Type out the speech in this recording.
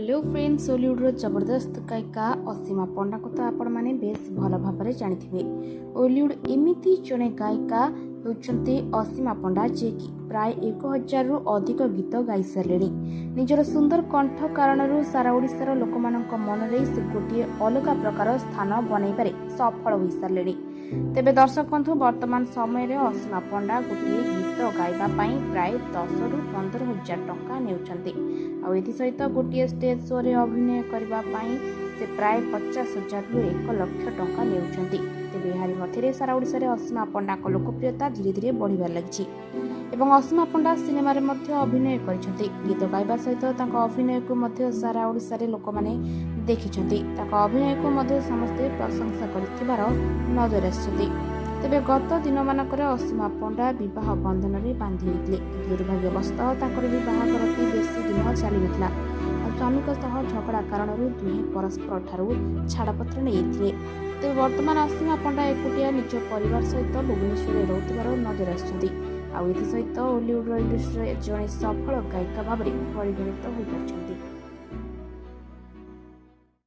Hello friends, ओलीउड जबरदस्त गायिका असीमा पंडा को तो आपण मैंने बेस भल भाव जानी। ओलीउड एमती जड़े गायिका होती असीमा पंडा जे कि प्राय 1000 रु अधिक गीत गाई सारे। निजर सुंदर कंठ कारण सारा ओडिशार लोक मन में से गोटे अलग प्रकार स्थान बनईबार सफल हो सारे। तेबे दर्शक बंधु वर्तमान समय असीमा पंडा गोटे गीत गाइबापी प्राय 10 रु 15,000 टंका नेउछंती। सहित गोटे स्टेज शो रे अभिनय करने से प्राय 50,000 रु 1 लाख टंका नेउछंती। तेबे एहारी मध्य सारा ओडिशा रे असीमा पंडा को लोकप्रियता धीरे धीरे बढ़िबार लगी एवं असीमा पंडा सिनेमा रे मध्य अभिनय करिसेंती। गीत गाइबा सहित तांका अभिनय को मध्य सारा ओडिशा रे लोक माने देखिसेंती। तांका अभिनय को मध्य समस्ते प्रशंसा करथिबार नजर आछंती। तेबे गत दिन मानकर असीमा पंडा विवाह बंधन में बांधि होते। दुर्भाग्यवशतः तांकर विवाहर बेसी दिन चली नथिला। स्वामी झगड़ा कारण दुहे परस्पर ठारू छाड़पत्र नहीं। तेज वर्तमान असीमा पंडा एकुटिया निज परिवार सहित भुवनेश्वर रोकबार नजर आसछंती। सहित ओलीउड इंडस्ट्री जड़े सफल गायिका भाव में परिगणित हो पारछंती।